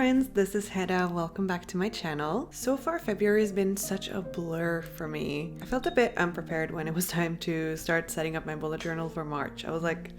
friends, this is Hedda. Welcome back to my channel. So far, February has been such a blur for me. I felt a bit unprepared when it was time to start setting up my bullet journal for March. I was like,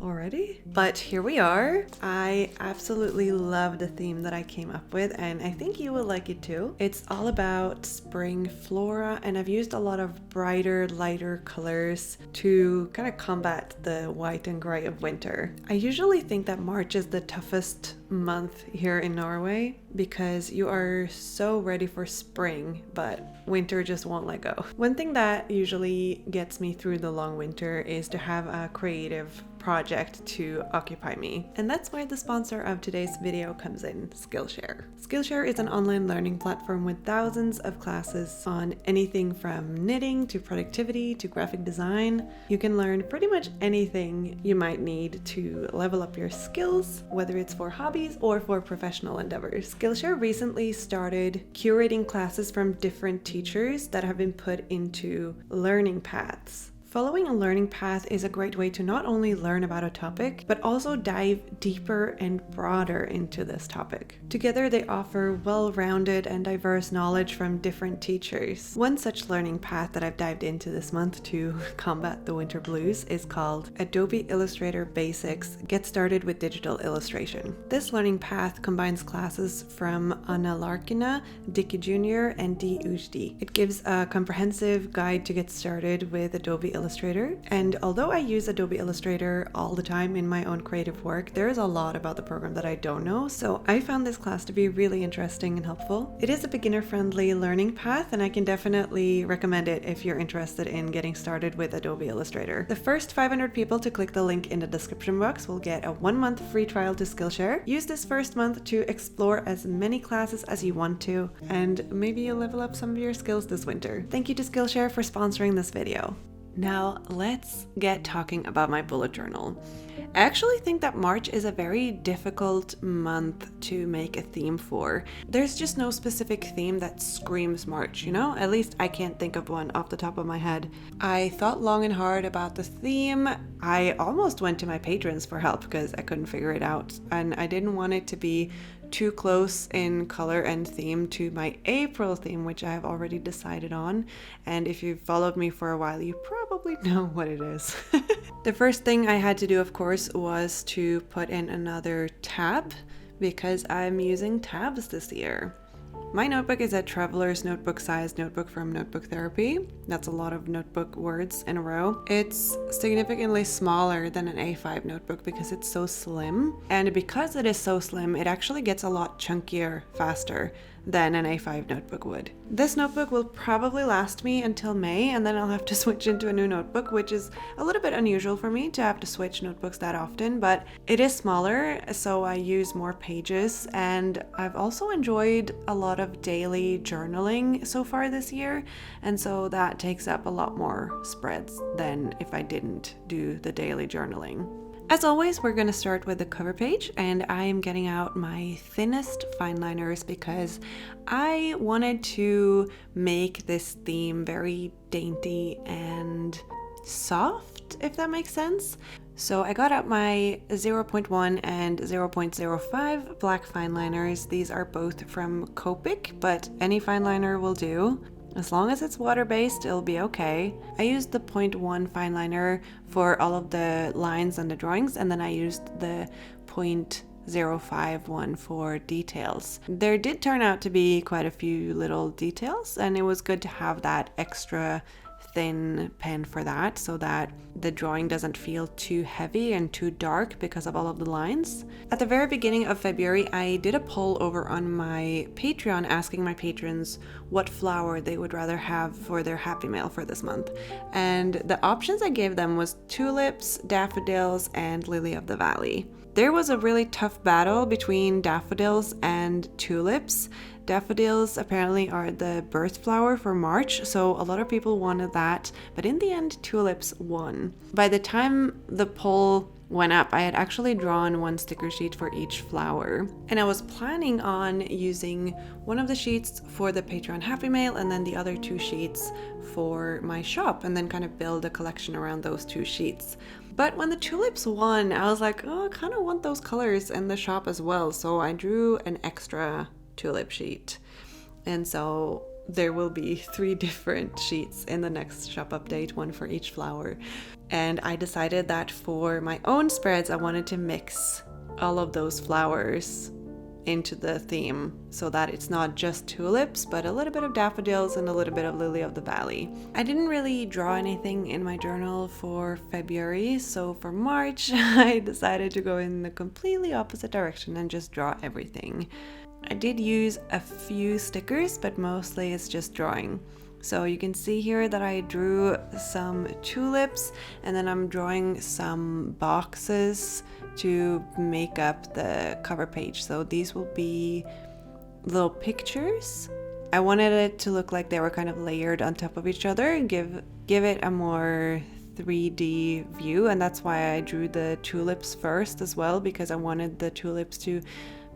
already? But here we are. I absolutely love the theme that I came up with, and I think you will like it too. It's all about spring flora, and I've used a lot of brighter, lighter colors to kind of combat the white and gray of winter. I usually think that March is the toughest month here in Norway because you are so ready for spring, but winter just won't let go. One thing that usually gets me through the long winter is to have a creative project to occupy me. And that's why the sponsor of today's video comes in, Skillshare. Skillshare is an online learning platform with thousands of classes on anything from knitting to productivity to graphic design. You can learn pretty much anything you might need to level up your skills, whether it's for hobbies or for professional endeavors. Skillshare recently started curating classes from different teachers that have been put into learning paths. Following a learning path is a great way to not only learn about a topic, but also dive deeper and broader into this topic. Together, they offer well-rounded and diverse knowledge from different teachers. One such learning path that I've dived into this month to combat the winter blues is called Adobe Illustrator Basics Get Started with Digital Illustration. This learning path combines classes from Anna Larkina, Dickie Jr., and D. Ujdi. It gives a comprehensive guide to get started with Adobe Illustrator, and although I use Adobe Illustrator all the time in my own creative work, there is a lot about the program that I don't know, so I found this class to be really interesting and helpful. It is a beginner-friendly learning path, and I can definitely recommend it if you're interested in getting started with Adobe Illustrator. The first 500 people to click the link in the description box will get a 1-month free trial to Skillshare. Use this first month to explore as many classes as you want to, and maybe you'll level up some of your skills this winter. Thank you to Skillshare for sponsoring this video. Now let's get talking about my bullet journal. I actually think that March is a very difficult month to make a theme for. There's just no specific theme that screams March, you know? At least I can't think of one off the top of my head. I thought long and hard about the theme. I almost went to my patrons for help because I couldn't figure it out, and I didn't want it to be too close in color and theme to my April theme, which I have already decided on. And if you've followed me for a while, you probably know what it is. The first thing I had to do, of course, was to put in another tab because I'm using tabs this year. My notebook is a traveler's notebook size notebook from Notebook Therapy. That's a lot of notebook words in a row. It's significantly smaller than an A5 notebook because it's so slim. And because it is so slim, it actually gets a lot chunkier faster than an A5 notebook would. This notebook will probably last me until May, and then I'll have to switch into a new notebook, which is a little bit unusual for me to have to switch notebooks that often, but it is smaller, so I use more pages, and I've also enjoyed a lot of daily journaling so far this year, and so that takes up a lot more spreads than if I didn't do the daily journaling. As always, we're going to start with the cover page, and I am getting out my thinnest fine liners because I wanted to make this theme very dainty and soft, if that makes sense. So I got out my 0.1 and 0.05 black fine liners. These are both from Copic, but any fine liner will do. As long as it's water-based, it'll be okay. I used the 0.1 fine liner for all of the lines and the drawings, and then I used the 0.05 one for details. There did turn out to be quite a few little details, and it was good to have that extra thin pen for that so that the drawing doesn't feel too heavy and too dark because of all of the lines. At the very beginning of February, I did a poll over on my Patreon asking my patrons what flower they would rather have for their Happy Mail for this month. And the options I gave them was tulips, daffodils, and lily of the valley. There was a really tough battle between daffodils and tulips. Daffodils apparently are the birth flower for March, so a lot of people wanted that, but in the end, tulips won. By the time the poll went up, I had actually drawn one sticker sheet for each flower. And I was planning on using one of the sheets for the Patreon Happy Mail and then the other 2 sheets for my shop, and then kind of build a collection around those 2 sheets. But when the tulips won, I was like, oh, I kind of want those colors in the shop as well. So I drew an extra tulip sheet. And so there will be 3 different sheets in the next shop update, one for each flower. And I decided that for my own spreads, I wanted to mix all of those flowers into the theme so that it's not just tulips, but a little bit of daffodils and a little bit of lily of the valley. I didn't really draw anything in my journal for February, so for March I decided to go in the completely opposite direction and just draw everything. I did use a few stickers, but mostly it's just drawing. So you can see here that I drew some tulips, and then I'm drawing some boxes to make up the cover page. So these will be little pictures. I wanted it to look like they were kind of layered on top of each other and give it a more 3D view, and that's why I drew the tulips first as well, because I wanted the tulips to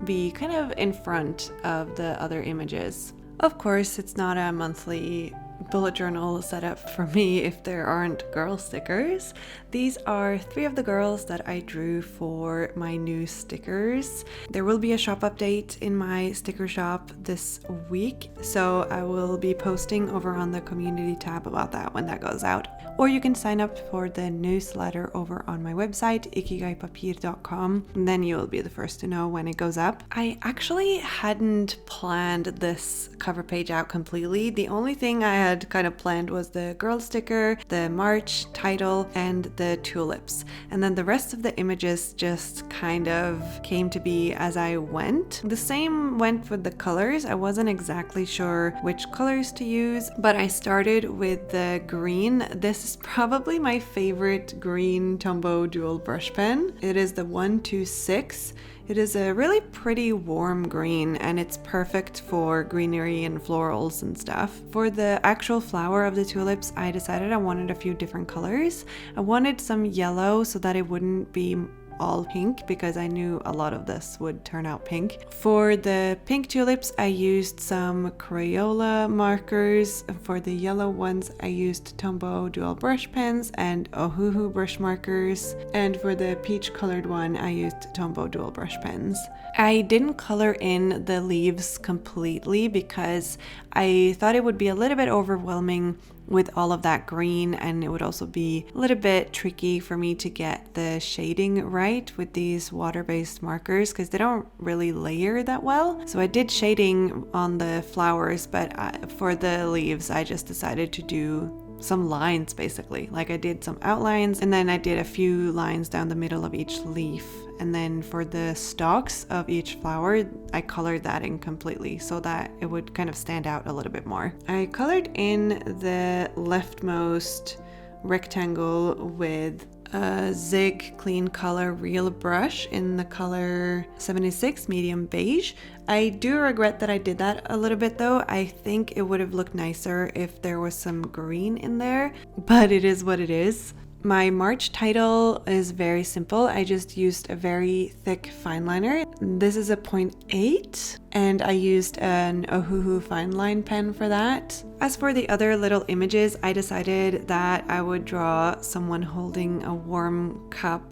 be kind of in front of the other images. Of course, it's not a monthly bullet journal setup for me if there aren't girl stickers. These are 3 of the girls that I drew for my new stickers. There will be a shop update in my sticker shop this week, so I will be posting over on the community tab about that when that goes out. Or you can sign up for the newsletter over on my website, ikigaipapir.com, and then you will be the first to know when it goes up. I actually hadn't planned this cover page out completely. The only thing I had kind of planned was the girl sticker, the March title, and the tulips. And then the rest of the images just kind of came to be as I went. The same went with the colors. I wasn't exactly sure which colors to use, but I started with the green. This is probably my favorite green Tombow Dual Brush pen. It is the 126. It is a really pretty warm green, and it's perfect for greenery and florals and stuff. For the actual flower of the tulips, I decided I wanted a few different colors. I wanted some yellow so that it wouldn't be all pink, because I knew a lot of this would turn out pink. For the pink tulips, I used some Crayola markers. For the yellow ones, I used Tombow Dual Brush pens and Ohuhu brush markers. And for the peach colored one, I used Tombow Dual Brush pens. I didn't color in the leaves completely because I thought it would be a little bit overwhelming with all of that green, and it would also be a little bit tricky for me to get the shading right with these water-based markers because they don't really layer that well. So I did shading on the flowers, but for the leaves I just decided to do some lines basically. Like I did some outlines, and then I did a few lines down the middle of each leaf. And then for the stalks of each flower, I colored that in completely so that it would kind of stand out a little bit more. I colored in the leftmost rectangle with a Zig Clean Color Real Brush in the color 76 medium beige. I do regret that I did that a little bit though. I think it would have looked nicer if there was some green in there, but it is what it is. My March title is very simple. I just used a very thick fine liner. This is a 0.8, and I used an Ohuhu fine line pen for that. As for the other little images, I decided that I would draw someone holding a warm cup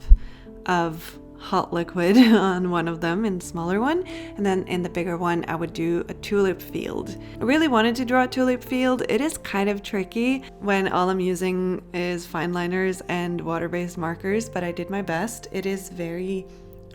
of hot liquid on one of them, in the smaller one, and then in the bigger one I would do a tulip field. I really wanted to draw a tulip field. It is kind of tricky when all I'm using is fine liners and water-based markers, but I did my best. It is very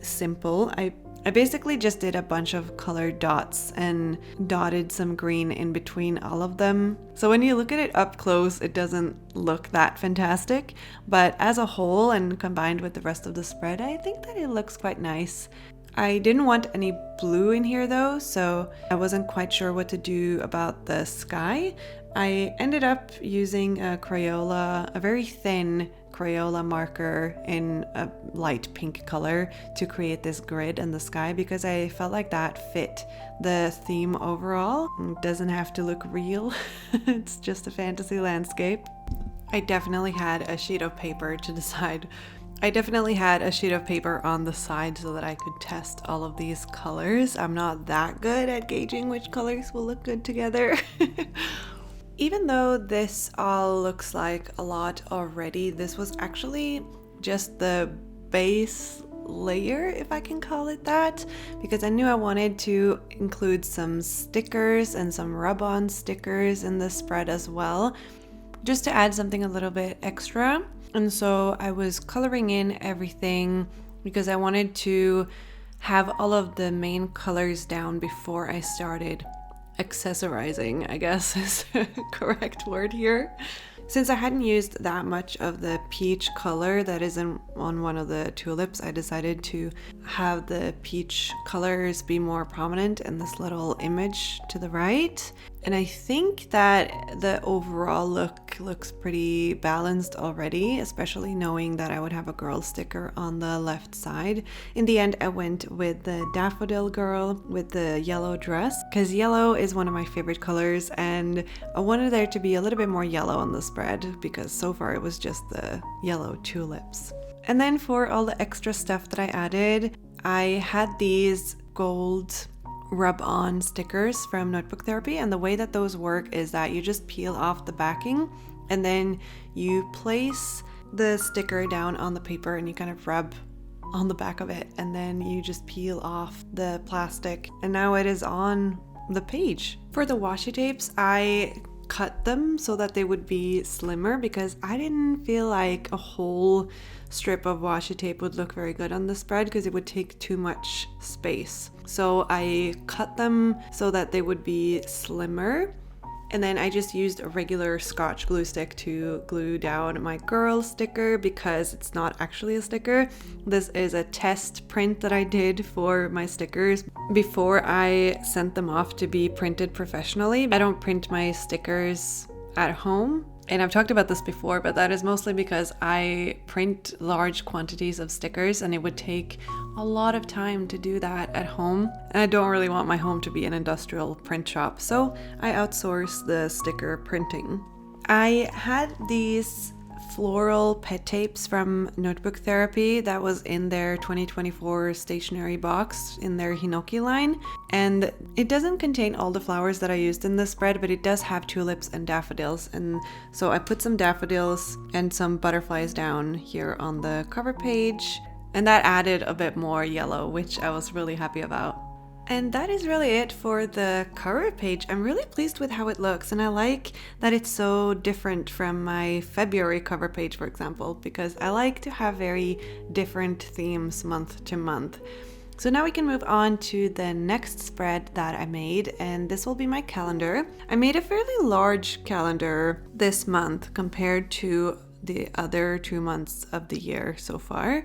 simple. I basically just did a bunch of colored dots and dotted some green in between all of them. So when you look at it up close, it doesn't look that fantastic, but as a whole and combined with the rest of the spread, I think that it looks quite nice. I didn't want any blue in here though, so I wasn't quite sure what to do about the sky. I ended up using a Crayola, a very thin Crayola marker in a light pink color to create this grid in the sky because I felt like that fit the theme overall. It doesn't have to look real. It's just a fantasy landscape. I definitely had a sheet of paper to decide. I definitely had a sheet of paper on the side so that I could test all of these colors. I'm not that good at gauging which colors will look good together. Even though this all looks like a lot already, this was actually just the base layer, if I can call it that, because I knew I wanted to include some stickers and some rub-on stickers in the spread as well, just to add something a little bit extra. And so I was coloring in everything because I wanted to have all of the main colors down before I started accessorizing, I guess is the correct word here. Since I hadn't used that much of the peach color that is on one of the tulips, I decided to have the peach colors be more prominent in this little image to the right. And I think that the overall look looks pretty balanced already, especially knowing that I would have a girl sticker on the left side. In the end, I went with the daffodil girl with the yellow dress, because yellow is one of my favorite colors, and I wanted there to be a little bit more yellow on the spread, because so far it was just the yellow tulips. And then for all the extra stuff that I added, I had these gold rub-on stickers from Notebook Therapy, and the way that those work is that you just peel off the backing and then you place the sticker down on the paper and you kind of rub on the back of it, and then you just peel off the plastic and now it is on the page. For the washi tapes, I cut them so that they would be slimmer because I didn't feel like a whole strip of washi tape would look very good on the spread because it would take too much space. So I cut them so that they would be slimmer, and then I just used a regular Scotch glue stick to glue down my girl sticker because it's not actually a sticker. This is a test print that I did for my stickers before I sent them off to be printed professionally. I don't print my stickers at home. And I've talked about this before, but that is mostly because I print large quantities of stickers and it would take a lot of time to do that at home. And I don't really want my home to be an industrial print shop, so I outsource the sticker printing. I had these floral pet tapes from Notebook Therapy that was in their 2024 stationery box in their Hinoki line, and it doesn't contain all the flowers that I used in the spread, but it does have tulips and daffodils, and so I put some daffodils and some butterflies down here on the cover page, and that added a bit more yellow, which I was really happy about. And that is really it for the cover page. I'm really pleased with how it looks, and I like that it's so different from my February cover page, for example, because I like to have very different themes month to month. So now we can move on to the next spread that I made, and this will be my calendar. I made a fairly large calendar this month compared to the other 2 months of the year so far.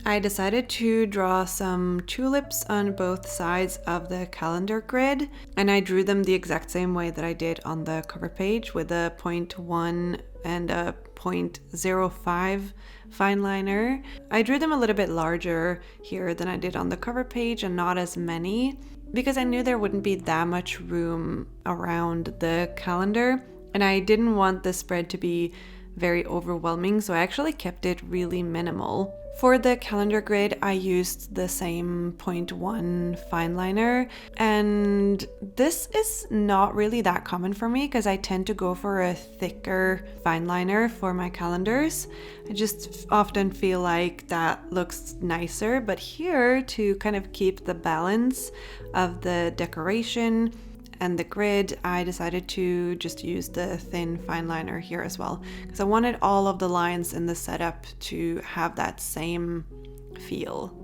I decided to draw some tulips on both sides of the calendar grid, and I drew them the exact same way that I did on the cover page with a 0.1 and a 0.05 fine liner. I drew them a little bit larger here than I did on the cover page and not as many because I knew there wouldn't be that much room around the calendar, and I didn't want the spread to be very overwhelming, so I actually kept it really minimal. For the calendar grid, I used the same 0.1 fine liner, and this is not really that common for me because I tend to go for a thicker fine liner for my calendars. I just often feel like that looks nicer, but here, to kind of keep the balance of the decoration and the grid, I decided to just use the thin fine liner here as well because I wanted all of the lines in the setup to have that same feel.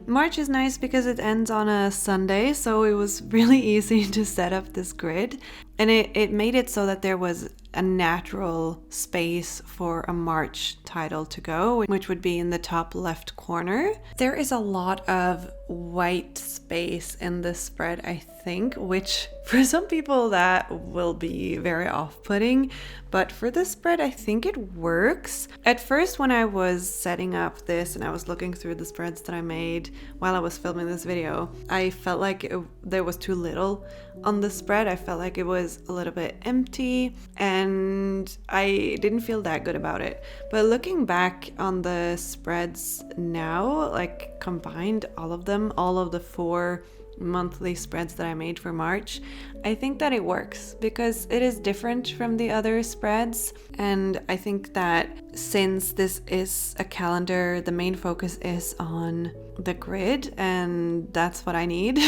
March is nice because it ends on a Sunday, so it was really easy to set up this grid, and it made it so that there was a natural space for a March title to go, which would be in the top left corner. There is a lot of white space in this spread, I think, which for some people that will be very off-putting, but for this spread I think it works. At first, when I was setting up this and I was looking through the spreads that I made while I was filming this video, I felt like there was too little on the spread. I felt like it was a little bit empty and I didn't feel that good about it. But looking back on the spreads now, like combined all of them, all of the 4 monthly spreads that I made for March, I think that it works because it is different from the other spreads. And I think that since this is a calendar, the main focus is on the grid, and that's what I need.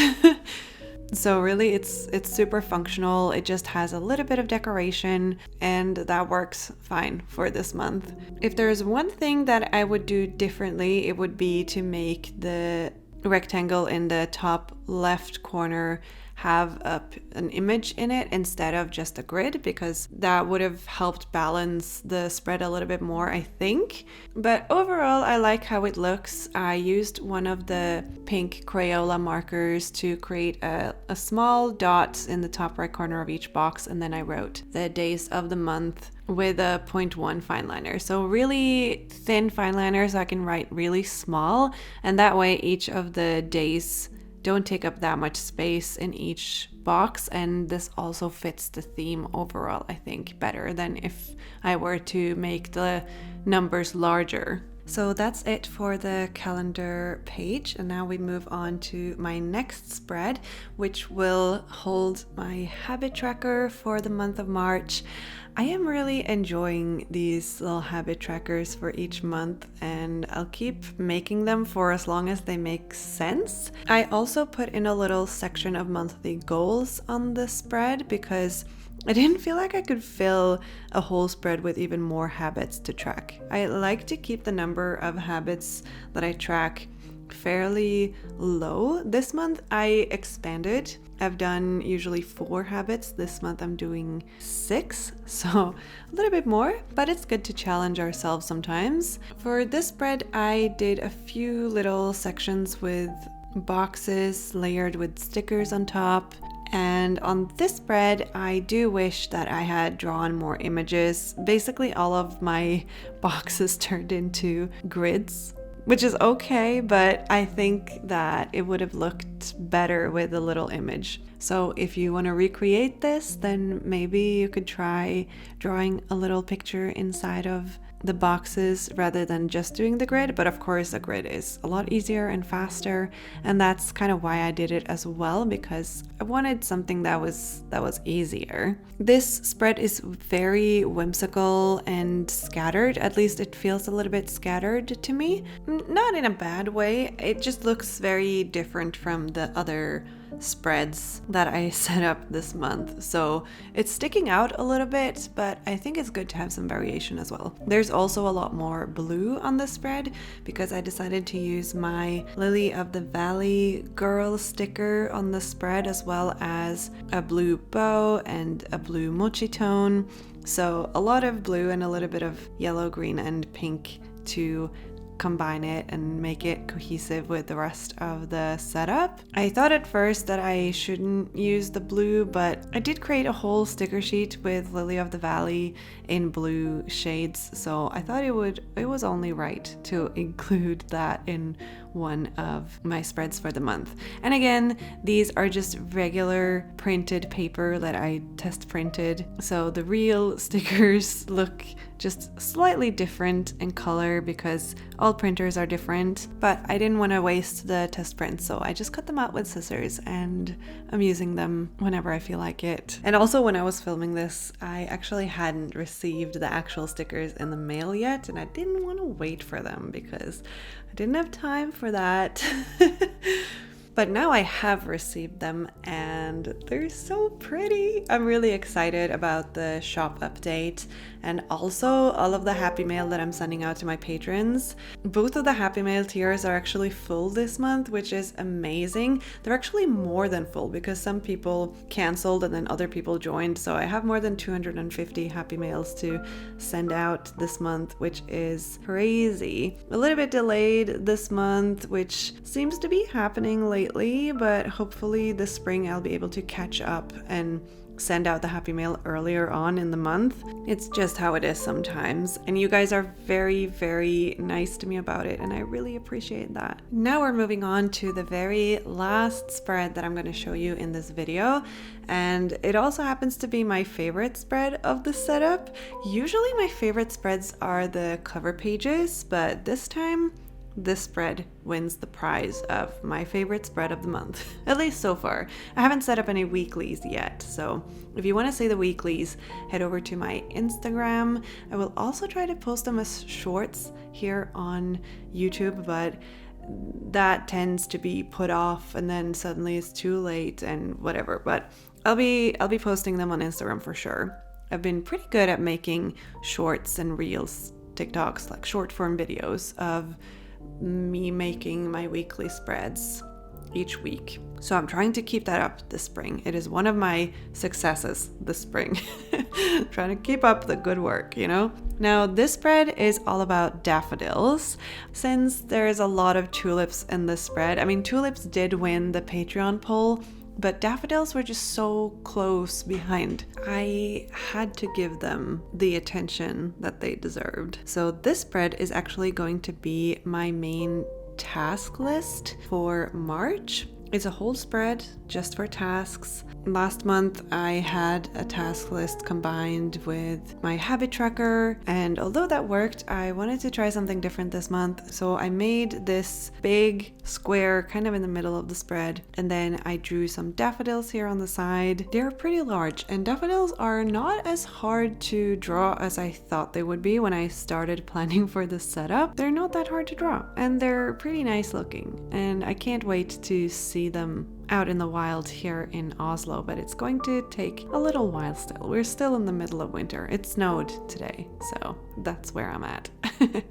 So really it's super functional. It just has a little bit of decoration and that works fine for this month. If there's one thing that I would do differently, it would be to make the rectangle in the top left corner have an image in it instead of just a grid, because that would have helped balance the spread a little bit more, I think. But overall, I like how it looks. I used one of the pink Crayola markers to create a small dot in the top right corner of each box, and then I wrote the days of the month with a 0.1 fine liner. So really thin fine liner so I can write really small, and that way each of the days don't take up that much space in each box, and this also fits the theme overall, I think, better than if I were to make the numbers larger. So that's it for the calendar page, and now we move on to my next spread, which will hold my habit tracker for the month of March. I am really enjoying these little habit trackers for each month, and I'll keep making them for as long as they make sense. I also put in a little section of monthly goals on the spread because I didn't feel like I could fill a whole spread with even more habits to track. I like to keep the number of habits that I track fairly low. This month I expanded. I've done usually 4 habits. This month I'm doing 6, so a little bit more, but it's good to challenge ourselves sometimes. For this spread, I did a few little sections with boxes layered with stickers on top. And on this spread, I do wish that I had drawn more images. Basically, all of my boxes turned into grids, which is okay, but I think that it would have looked better with a little image. So if you want to recreate this, then maybe you could try drawing a little picture inside of the boxes rather than just doing the grid. But of course a grid is a lot easier and faster, and that's kind of why I did it as well, because I wanted something that was easier. This spread is very whimsical and scattered. At least it feels a little bit scattered to me, not in a bad way. It just looks very different from the other spreads that I set up this month, so it's sticking out a little bit, but I think it's good to have some variation as well. There's also a lot more blue on the spread because I decided to use my Lily of the Valley girl sticker on the spread, as well as a blue bow and a blue mochi tone. So a lot of blue and a little bit of yellow, green and pink to combine it and make it cohesive with the rest of the setup. I thought at first that I shouldn't use the blue, but I did create a whole sticker sheet with Lily of the Valley in blue shades, so I thought it was only right to include that in one of my spreads for the month. And again, these are just regular printed paper that I test printed, so the real stickers look just slightly different in color because all printers are different, but I didn't want to waste the test prints, so I just cut them out with scissors and I'm using them whenever I feel like it. And also, when I was filming this, I actually hadn't received the actual stickers in the mail yet, and I didn't want to wait for them because I didn't have time for that. But now I have received them and they're so pretty. I'm really excited about the shop update and also all of the Happy Mail that I'm sending out to my patrons. Both of the Happy Mail tiers are actually full this month, which is amazing. They're actually more than full because some people canceled and then other people joined. So I have more than 250 Happy Mails to send out this month, which is crazy. A little bit delayed this month, which seems to be happening lately, but hopefully this spring I'll be able to catch up and send out the happy mail earlier on in the month. It's just how it is sometimes. And you guys are very, very nice to me about it, and I really appreciate that. Now we're moving on to the very last spread that I'm going to show you in this video. And it also happens to be my favorite spread of the setup. Usually my favorite spreads are the cover pages, but this time this spread wins the prize of my favorite spread of the month, at least so far. I haven't set up any weeklies yet, so if you want to see the weeklies, head over to my Instagram. I will also try to post them as shorts here on YouTube, but that tends to be put off and then suddenly it's too late and whatever. But I'll be posting them on Instagram for sure. I've been pretty good at making shorts and reels, TikToks, like short form videos of me making my weekly spreads each week. So I'm trying to keep that up this spring. It is one of my successes this spring. Trying to keep up the good work, you know? Now this spread is all about daffodils. Since there's a lot of tulips in this spread, I mean, tulips did win the Patreon poll, but daffodils were just so close behind. I had to give them the attention that they deserved. So this spread is actually going to be my main task list for March. It's a whole spread just for tasks. Last month I had a task list combined with my habit tracker, and although that worked, I wanted to try something different this month. So I made this big square kind of in the middle of the spread, and then I drew some daffodils here on the side. They're pretty large, and daffodils are not as hard to draw as I thought they would be when I started planning for this setup. They're not that hard to draw, and they're pretty nice looking, and I can't wait to see them out in the wild here in Oslo, but it's going to take a little while still. We're still in the middle of winter. It snowed today, so that's where I'm at.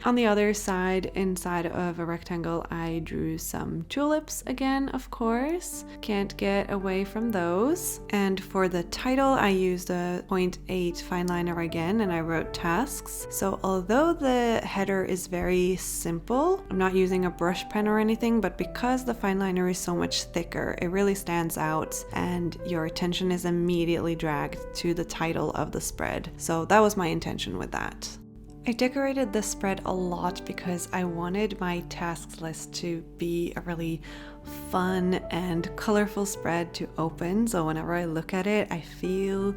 On the other side, inside of a rectangle, I drew some tulips again, of course. Can't get away from those. And for the title, I used a 0.8 fine liner again, and I wrote tasks. So although the header is very simple, I'm not using a brush pen or anything, but because the fine liner is so much thicker, it really stands out and your attention is immediately dragged to the title of the spread. So that was my intention with that. I decorated this spread a lot because I wanted my tasks list to be a really fun and colorful spread to open. So whenever I look at it, I feel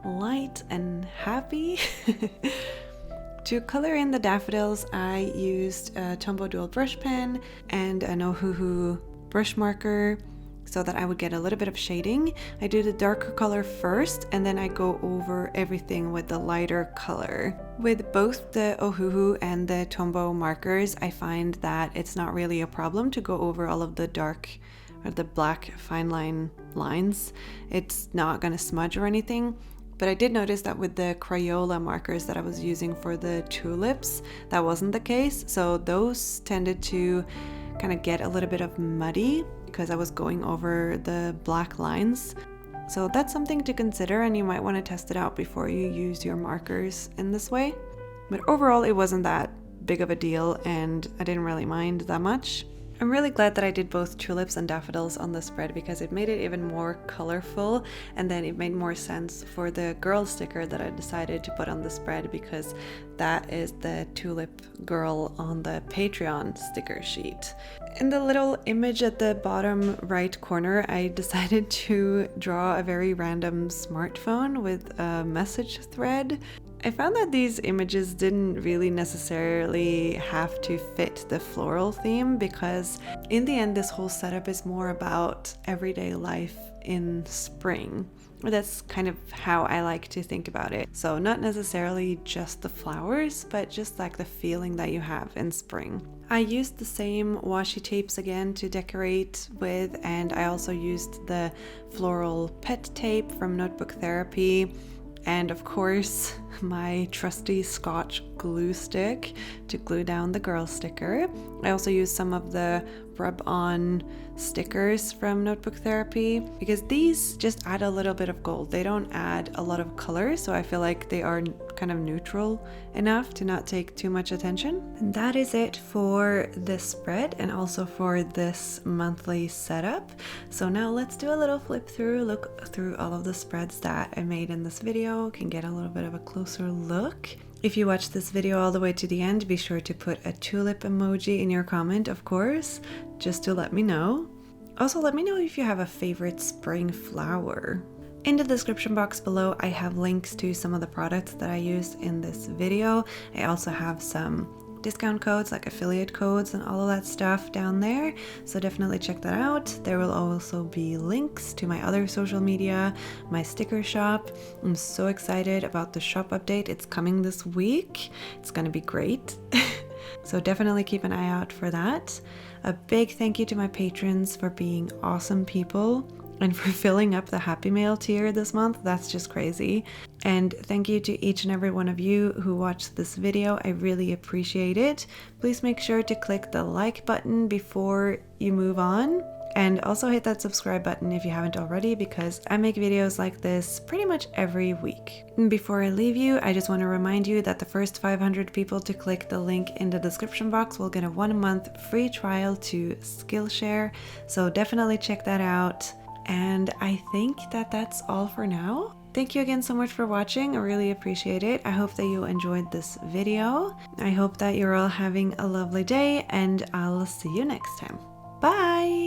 light and happy. To color in the daffodils, I used a Tombow Dual Brush pen and an Ohuhu brush marker, so that I would get a little bit of shading. I do the darker color first, and then I go over everything with the lighter color. With both the Ohuhu and the Tombow markers, I find that it's not really a problem to go over all of the dark or the black fine line lines. It's not gonna smudge or anything. But I did notice that with the Crayola markers that I was using for the tulips, that wasn't the case. So those tended to kind of get a little bit of muddy because I was going over the black lines. So that's something to consider, and you might want to test it out before you use your markers in this way. But overall, it wasn't that big of a deal, and I didn't really mind that much. I'm really glad that I did both tulips and daffodils on the spread because it made it even more colorful, and then it made more sense for the girl sticker that I decided to put on the spread because that is the tulip girl on the Patreon sticker sheet. In the little image at the bottom right corner, I decided to draw a very random smartphone with a message thread. I found that these images didn't really necessarily have to fit the floral theme because in the end this whole setup is more about everyday life in spring. That's kind of how I like to think about it. So not necessarily just the flowers, but just like the feeling that you have in spring. I used the same washi tapes again to decorate with, and I also used the floral pet tape from Notebook Therapy. And of course, my trusty Scotch glue stick to glue down the girl sticker. I also used some of the rub-on stickers from Notebook Therapy because these just add a little bit of gold. They don't add a lot of color, so I feel like they are kind kind of neutral enough to not take too much attention. And that is it for this spread and also for this monthly setup. So now let's do a little flip through, look through all of the spreads that I made in this video, can get a little bit of a closer look. If you watch this video all the way to the end, be sure to put a tulip emoji in your comment, of course, just to let me know. Also, let me know if you have a favorite spring flower. In the description box below, I have links to some of the products that I used in this video. I also have some discount codes, like affiliate codes and all of that stuff down there, so definitely check that out. There will also be links to my other social media, my sticker shop. I'm so excited about the shop update. It's coming this week. It's gonna be great. So definitely keep an eye out for that. A big thank you to my patrons for being awesome people and for filling up the Happy Mail tier this month. That's just crazy. And thank you to each and every one of you who watched this video. I really appreciate it. Please make sure to click the like button before you move on. And also hit that subscribe button if you haven't already, because I make videos like this pretty much every week. And before I leave you, I just want to remind you that the first 500 people to click the link in the description box will get a 1-month free trial to Skillshare. So definitely check that out. And I think that that's all for now. Thank you again so much for watching. I really appreciate it. I hope that you enjoyed this video. I hope that you're all having a lovely day, and I'll see you next time. Bye!